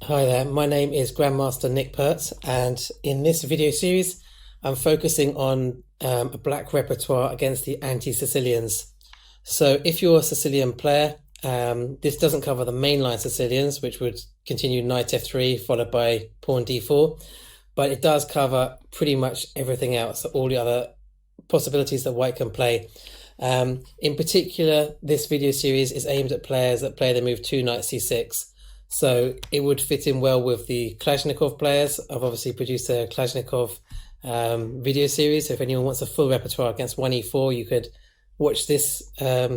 Hi there, my name is Grandmaster Nick Pert, and in this video series I'm focusing on a Black Repertoire against the Anti-Sicilians. So if you're a Sicilian player, this doesn't cover the mainline Sicilians, which would continue knight f3 followed by pawn d4, but it does cover pretty much everything else, all the other possibilities that white can play. In particular, this video series is aimed at players that play the move 2 knight c6. So it would fit in well with the Kalashnikov players. I've obviously produced a Kalashnikov video series. So if anyone wants a full repertoire against 1e4, you could watch this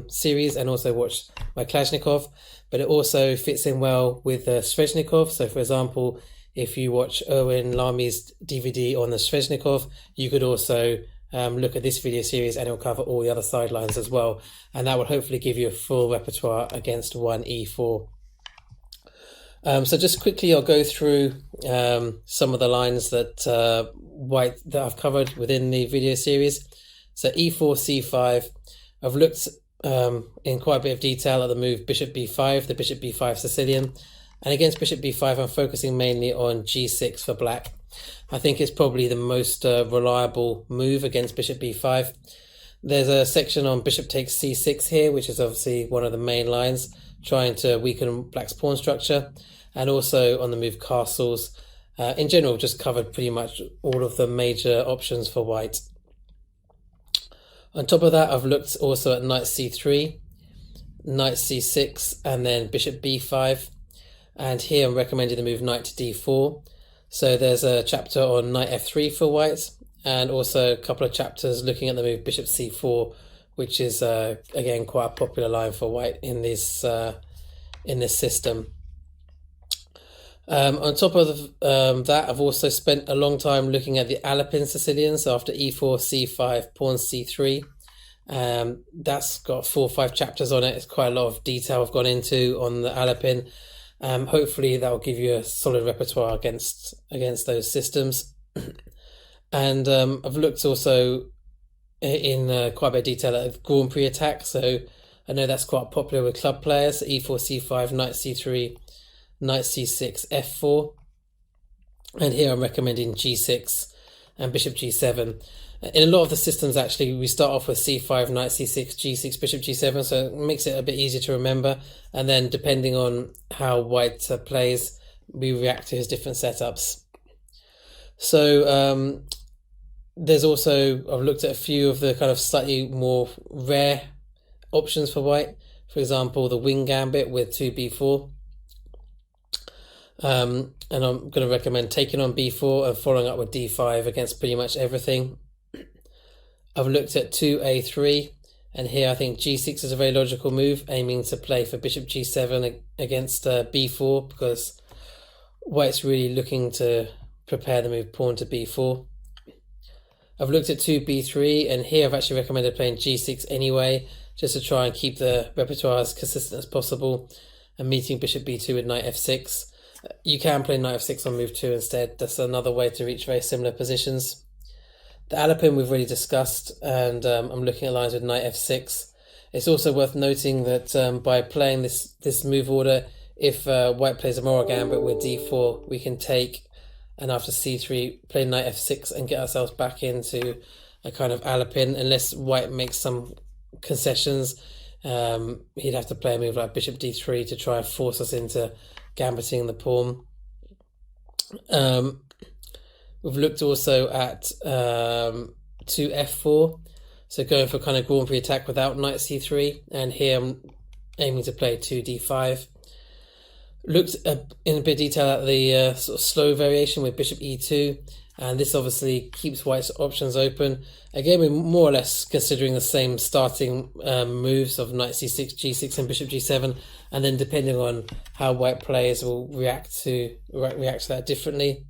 series and also watch my Kalashnikov. But it also fits in well with the Sveshnikov. So for example, if you watch Erwin Lami's DVD on the Sveshnikov, you could also look at this video series and it'll cover all the other sidelines as well. And that will hopefully give you a full repertoire against 1e4. So just quickly, I'll go through some of the lines that I've covered within the video series. So e4, c5. I've looked in quite a bit of detail at the move bishop b5, the bishop b5 Sicilian. And against bishop b5, I'm focusing mainly on g6 for black. I think it's probably the most reliable move against bishop b5. There's a section on bishop takes c6 here, which is obviously one of the main lines, trying to weaken black's pawn structure, and also on the move castles. In general, just covered pretty much all of the major options for white. On top of that, I've looked also at knight c3, knight c6, and then bishop b5. And here I'm recommending the move knight to d4. So there's a chapter on knight f3 for white, and also a couple of chapters looking at the move bishop c4, which is again quite a popular line for white in this system. On top of that, I've also spent a long time looking at the Alapin Sicilians after e4, c5, pawn c3. That's got 4 or 5 chapters on it. It's quite a lot of detail I've gone into on the Alapin. Hopefully that will give you a solid repertoire against those systems. And I've looked also in quite a bit of detail at the Grand Prix attack. So I know that's quite popular with club players. e4, c5, knight c3, knight c6, f4. And here I'm recommending g6 and bishop g7. In a lot of the systems, actually, we start off with c5, knight c6, g6, bishop g7, so it makes it a bit easier to remember. And then depending on how white plays, we react to his different setups. So there's also, I've looked at a few of the kind of slightly more rare options for white. For example, the wing gambit with 2b4. And I'm going to recommend taking on b4 and following up with d5 against pretty much everything. I've looked at 2a3, and here I think g6 is a very logical move, aiming to play for bishop g7 against b4, because white's really looking to prepare the move pawn to b4. I've looked at 2b3, and here I've actually recommended playing g6 anyway, just to try and keep the repertoire as consistent as possible, and meeting bishop b2 with knight f6. You can play knight f6 on move 2 instead. That's another way to reach very similar positions. The Alapin we've already discussed, and I'm looking at lines with knight f6. It's also worth noting that by playing this move order, if white plays a moral gambit with d4, we can take, and after c3, play knight f6 and get ourselves back into a kind of Alapin. Unless white makes some concessions, he'd have to play a move like bishop d3 to try and force us into gambiting the pawn. We've looked also at 2f4, so going for kind of Grand Prix attack without knight c3, and here I'm aiming to play 2d5. Looked in a bit of detail at the sort of slow variation with bishop e2, and this obviously keeps white's options open. Again, we're more or less considering the same starting moves of knight c6, g6, and bishop g7, and then depending on how white plays, will react to that differently.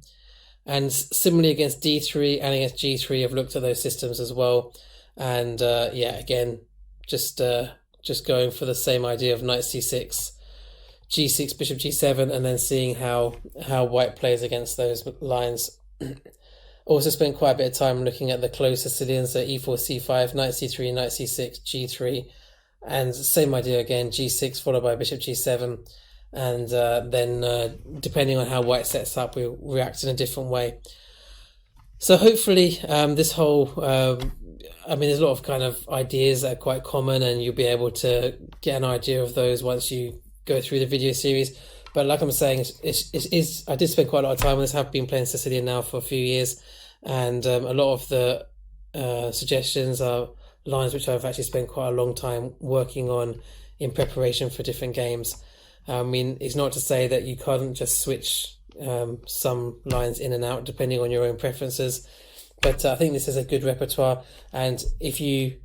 And similarly against d3 and against g3, I've looked at those systems as well. And yeah, again, just going for the same idea of knight c6, g6, bishop g7, and then seeing how white plays against those lines. Also spent quite a bit of time looking at the close Sicilians, so e4, c5, knight c3, knight c6, g3, and same idea again, g6 followed by bishop g7, and then depending on how white sets up, we'll react in a different way. So hopefully this whole I mean, there's a lot of kind of ideas that are quite common, and you'll be able to get an idea of those once you go through the video series. But like I'm saying, I did spend quite a lot of time on this. I've been playing Sicilian now for a few years, and a lot of the suggestions are lines which I've actually spent quite a long time working on in preparation for different games. I mean, it's not to say that you can't just switch some lines in and out depending on your own preferences, but I think this is a good repertoire. And if you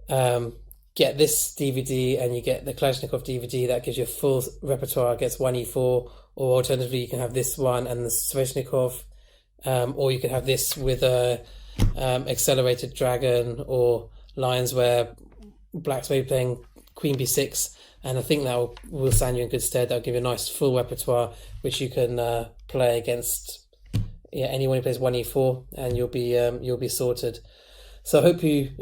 get this DVD and you get the Kalashnikov DVD, that gives you a full repertoire, gets 1E4, or alternatively you can have this one and the Sveshnikov, or you can have this with a accelerated dragon, or lines where black's maybe playing Queen B6, and I think that will stand you in good stead. That'll give you a nice full repertoire which you can play against anyone who plays 1E4, and you'll be sorted. So I hope you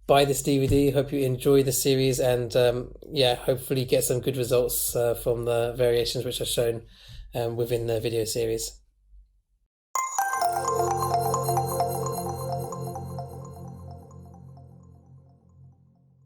buy this DVD, hope you enjoy the series, and hopefully get some good results from the variations which are shown within the video series.